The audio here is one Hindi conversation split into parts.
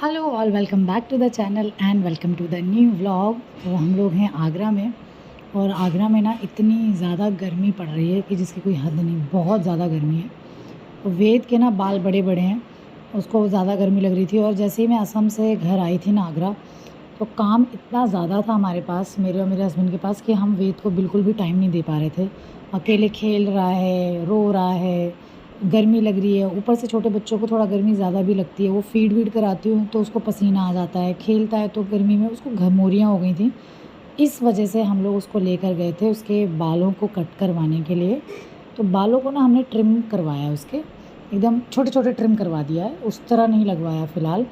Hello all, welcome back to the channel and welcome to the new vlog. तो हम लोग हैं आगरा में, और आगरा में ना इतनी ज़्यादा गर्मी पड़ रही है कि जिसकी कोई हद नहीं, बहुत ज़्यादा गर्मी है। तो वेद के ना बाल बड़े बड़े हैं, उसको ज़्यादा गर्मी लग रही थी। और जैसे ही मैं असम से घर आई थी ना आगरा, तो काम इतना ज़्यादा था हमारे पास, मेरे और मेरे हस्बैंड के पास, कि हम वेद को बिल्कुल भी टाइम नहीं दे पा रहे थे। अकेले खेल रहा है, रो रहा है, गर्मी लग रही है। ऊपर से छोटे बच्चों को थोड़ा गर्मी ज़्यादा भी लगती है। वो फीड वीड कराती हूँ तो उसको पसीना आ जाता है, खेलता है तो गर्मी में उसको घमौरियाँ हो गई थी। इस वजह से हम लोग उसको लेकर गए थे उसके बालों को कट करवाने के लिए। तो बालों को ना हमने ट्रिम करवाया, उसके एकदम छोटे छोटे ट्रिम करवा दिया है, उस तरह नहीं लगवाया फ़िलहाल,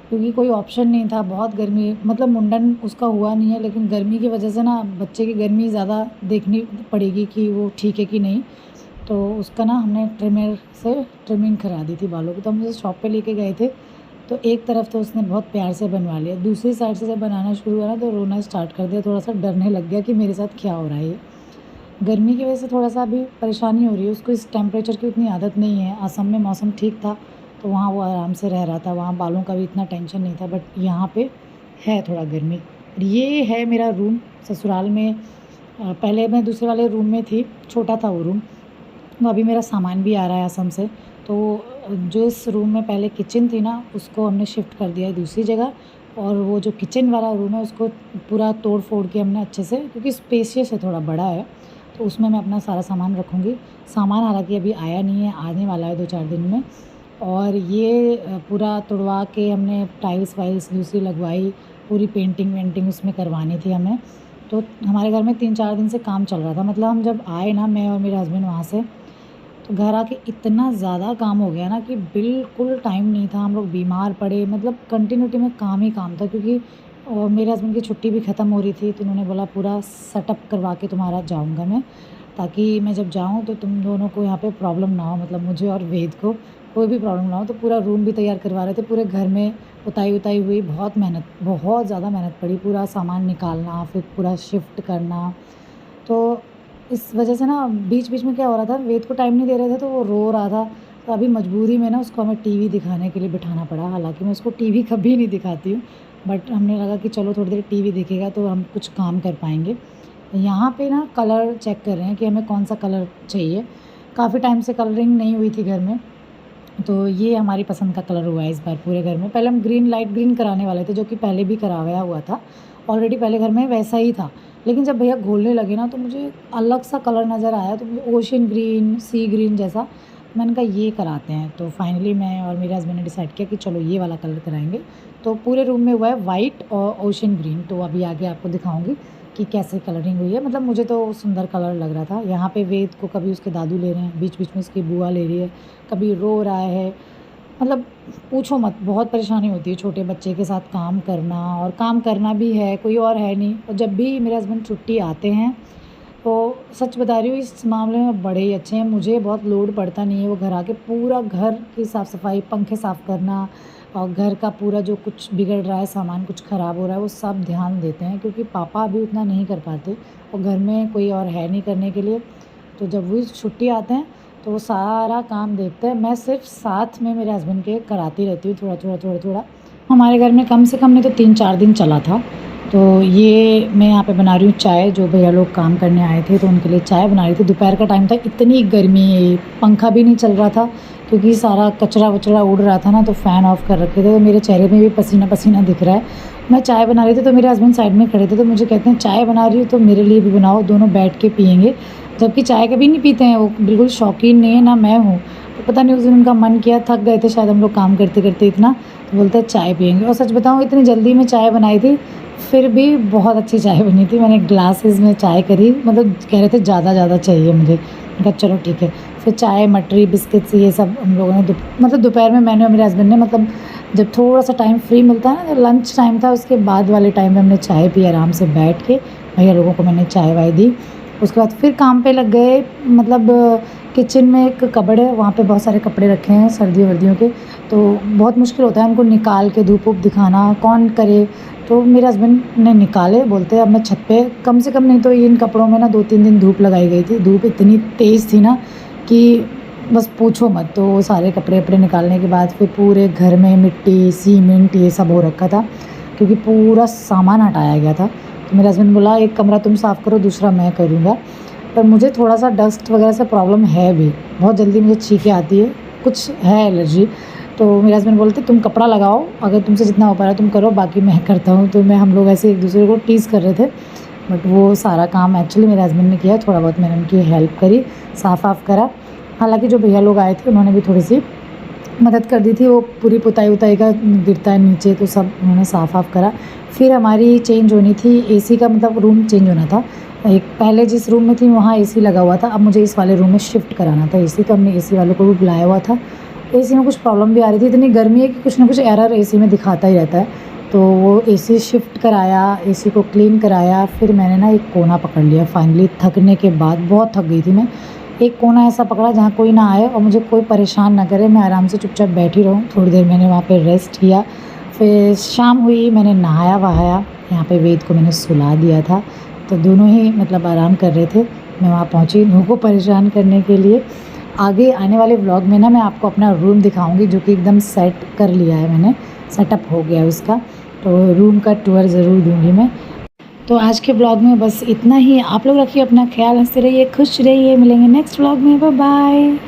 क्योंकि कोई ऑप्शन नहीं था। बहुत गर्मी, मतलब मुंडन उसका हुआ नहीं है, लेकिन गर्मी की वजह से ना बच्चे की गर्मी ज़्यादा देखनी पड़ेगी कि वो ठीक है कि नहीं। तो उसका ना हमने ट्रिमर से ट्रिमिंग करा दी थी बालों की। तो हम उसे शॉप पे लेके गए थे, तो एक तरफ तो उसने बहुत प्यार से बनवा लिया, दूसरी साइड से जब बनाना शुरू हुआ ना तो रोना स्टार्ट कर दिया। थोड़ा सा डरने लग गया कि मेरे साथ क्या हो रहा है। ये गर्मी की वजह से थोड़ा सा अभी परेशानी हो रही है उसको। इस टेम्परेचर की उतनी आदत नहीं है। असम में मौसम ठीक था तो वहाँ वो आराम से रह रहा था, वहाँ बालों का भी इतना टेंशन नहीं था। बट यहाँ पे है थोड़ा गर्मी। ये है मेरा रूम ससुराल में। पहले मैं दूसरे वाले रूम में थी, छोटा था वो रूम। तो अभी मेरा सामान भी आ रहा है असम से, तो जो इस रूम में पहले किचन थी ना, उसको हमने शिफ्ट कर दिया है दूसरी जगह। और वो जो किचन वाला रूम है उसको पूरा तोड़ फोड़ के हमने अच्छे से, क्योंकि स्पेशियस है, थोड़ा बड़ा है, तो उसमें मैं अपना सारा सामान रखूँगी। सामान हालांकि अभी आया नहीं है, आने वाला है 2-4 दिन में। और ये पूरा तुड़वा के हमने टाइल्स वाइल्स दूसरी लगवाई, पूरी पेंटिंग वेंटिंग उसमें करवानी थी हमें। तो हमारे घर में 3-4 दिन से काम चल रहा था। मतलब हम जब आए ना, मैं और मेरे हस्बैंड वहाँ से, तो घर आके इतना ज़्यादा काम हो गया ना कि बिल्कुल टाइम नहीं था। हम लोग बीमार पड़े, मतलब कंटिन्यूटी में काम ही काम था, क्योंकि मेरे हस्बैंड की छुट्टी भी ख़त्म हो रही थी। तो उन्होंने बोला पूरा सेटअप करवा के तुम्हारा जाऊंगा मैं, ताकि मैं जब जाऊं तो तुम दोनों को यहाँ पे प्रॉब्लम ना हो, मतलब मुझे और वेद को कोई भी प्रॉब्लम ना हो। तो पूरा रूम भी तैयार करवा रहे थे, पूरे घर में पुताई उताई हुई, बहुत मेहनत, बहुत ज़्यादा मेहनत पड़ी। पूरा सामान निकालना, फिर पूरा शिफ्ट करना। तो इस वजह से ना बीच बीच में क्या हो रहा था, वेद को टाइम नहीं दे रहे थे तो वो रो रहा था। तो अभी मजबूरी में ना उसको हमें टीवी दिखाने के लिए बिठाना पड़ा। हालांकि मैं उसको टीवी कभी नहीं दिखाती हूँ, बट हमने लगा कि चलो थोड़ी देर टीवी देखेगा तो हम कुछ काम कर पाएंगे। यहाँ पे ना कलर चेक कर रहे हैं कि हमें कौन सा कलर चाहिए। काफ़ी टाइम से कलरिंग नहीं हुई थी घर में, तो ये हमारी पसंद का कलर हुआ है इस बार पूरे घर में। पहले हम ग्रीन, लाइट ग्रीन कराने वाले थे, जो कि पहले भी कराया हुआ था ऑलरेडी, पहले घर में वैसा ही था। लेकिन जब भैया घोलने लगे ना तो मुझे अलग सा कलर नज़र आया, तो मुझे ओशन ग्रीन, सी ग्रीन जैसा, मैंने कहा ये कराते हैं। तो फाइनली मैं और मेरे हस्बैंड ने डिसाइड किया कि चलो ये वाला कलर कराएंगे। तो पूरे रूम में हुआ है वाइट और ओशन ग्रीन। तो अभी आगे आपको दिखाऊंगी कि कैसे कलरिंग हुई है। मतलब मुझे तो सुंदर कलर लग रहा था। यहाँ पे वेद को कभी उसके दादू ले रहे हैं, बीच बीच में उसकी बुआ ले रही है, कभी रो रहा है। मतलब पूछो मत, बहुत परेशानी होती है छोटे बच्चे के साथ काम करना, और काम करना भी है, कोई और है नहीं। और जब भी मेरे हस्बैंड छुट्टी आते हैं, तो सच बता रही हूँ इस मामले में बड़े ही अच्छे हैं। मुझे बहुत लोड पड़ता नहीं है। वो घर आके पूरा घर की साफ़ सफाई, पंखे साफ़ करना, और घर का पूरा जो कुछ बिगड़ रहा है, सामान कुछ ख़राब हो रहा है, वो सब ध्यान देते हैं, क्योंकि पापा अभी उतना नहीं कर पाते और घर में कोई और है नहीं करने के लिए। तो जब वो छुट्टी आते हैं तो वो सारा काम देखते हैं। मैं सिर्फ साथ में मेरे हस्बैंड के कराती रहती हूँ, थोड़ा थोड़ा थोड़ा थोड़ा। हमारे घर में कम से कम नहीं तो 3-4 दिन चला था। तो ये मैं यहाँ पे बना रही हूँ चाय। जो भैया लोग काम करने आए थे तो उनके लिए चाय बना रही थी। दोपहर का टाइम था, इतनी गर्मी, पंखा भी नहीं चल रहा था, क्योंकि सारा कचरा वचरा उड़ रहा था ना, तो फ़ैन ऑफ़ कर रखे थे। तो मेरे चेहरे में भी पसीना पसीना दिख रहा है। मैं चाय बना रही थी तो मेरे हस्बैंड साइड में खड़े थे, तो मुझे कहते हैं चाय बना रही हूँ तो मेरे लिए भी बनाओ, दोनों बैठ के पियेंगे। जबकि चाय कभी नहीं पीते हैं, वो बिल्कुल शौकीन नहीं है, ना मैं हूँ। तो पता नहीं उस दिन उनका मन किया, थक गए थे शायद हम लोग काम करते करते इतना, तो बोलते हैं चाय पियेंगे। और सच बताऊँ, इतनी जल्दी में चाय बनाई थी, फिर भी बहुत अच्छी चाय बनी थी। मैंने ग्लासेस में चाय करी, मतलब कह रहे थे ज़्यादा ज़्यादा मुझे। मैंने कहा चलो ठीक है। फिर चाय, मटरी, बिस्किट्स, ये सब हम लोगों ने मतलब दोपहर में मैंने और मेरे हस्बैंड ने, मतलब जब थोड़ा सा टाइम फ्री मिलता है ना, तो लंच टाइम था, उसके बाद वाले टाइम में हमने चाय पी आराम से बैठ के। भैया लोगों को मैंने चाय वाय दी। उसके बाद फिर काम पे लग गए। मतलब किचन में एक कबर्ड है, वहाँ पे बहुत सारे कपड़े रखे हैं सर्दियों वर्दियों के, तो बहुत मुश्किल होता है उनको निकाल के धूप वूप दिखाना, कौन करे। तो मेरे हस्बैंड ने निकाले, बोलते अब मैं छत पे, कम से कम नहीं तो इन कपड़ों में ना 2-3 दिन धूप लगाई गई थी। धूप इतनी तेज़ थी ना कि बस पूछो मत। तो वो सारे कपड़े वपड़े निकालने के बाद फिर पूरे घर में मिट्टी, सीमेंट ये सब हो रखा था, क्योंकि पूरा सामान हटाया गया था। तो मेरे हस्बैंड बोला एक कमरा तुम साफ़ करो, दूसरा मैं करूँगा। पर मुझे थोड़ा-सा डस्ट वगैरह से प्रॉब्लम है भी, बहुत जल्दी मुझे छींकें आती है, कुछ है एलर्जी। तो मेरे हस्बैंड बोलते तुम कपड़ा लगाओ, अगर तुमसे जितना हो पा रहा है तुम करो, बाकी मैं करता हूँ। तो हम लोग ऐसे एक-दूसरे को टीज़ कर रहे थे, बट वो सारा काम एक्चुअली मेरे हस्बैंड ने किया, थोड़ा बहुत मैंने उनकी हेल्प करी, साफ़-वाफ़ करा। हालाँकि जो भैया लोग आए थे उन्होंने भी थोड़ी-सी मदद कर दी थी, वो पूरी पुताई-वुताई का गिरता है नीचे तो सब उन्होंने साफ़-वाफ़ करा। फिर हमारी चेंज होनी थी, एसी का मतलब रूम चेंज होना था। एक पहले जिस रूम में थी वहाँ एसी लगा हुआ था, अब मुझे इस वाले रूम में शिफ्ट कराना था एसी, तो हमने एसी वालों को भी बुलाया हुआ था। एसी में कुछ प्रॉब्लम भी आ रही थी, इतनी गर्मी है कि कुछ ना कुछ एरर एसी में दिखाता ही रहता है। तो वो एसी शिफ्ट कराया, एसी को क्लीन कराया, फिर मैंने ना एक कोना पकड़ लिया फाइनली, थकने के बाद बहुत थक गई थी मैं। एक कोना ऐसा पकड़ा जहाँ कोई ना आए और मुझे कोई परेशान ना करे, मैं आराम से चुपचाप बैठी रहूँ। थोड़ी देर मैंने वहाँ पे रेस्ट किया, फिर शाम हुई, मैंने नहाया-वहाया, यहाँ पे वेद को मैंने सुला दिया था, तो दोनों ही मतलब आराम कर रहे थे। मैं वहाँ पहुँची इन लोगों को परेशान करने के लिए। आगे आने वाले व्लॉग में ना मैं आपको अपना रूम दिखाऊँगी, जो कि एकदम सेट कर लिया है मैंने, सेटअप हो गया है उसका, तो रूम का टूर ज़रूर दूँगी मैं। तो आज के ब्लॉग में बस इतना ही। आप लोग रखिए अपना ख्याल, हँसते रहिए, खुश रहिए, मिलेंगे नेक्स्ट ब्लॉग में, बाय बाय।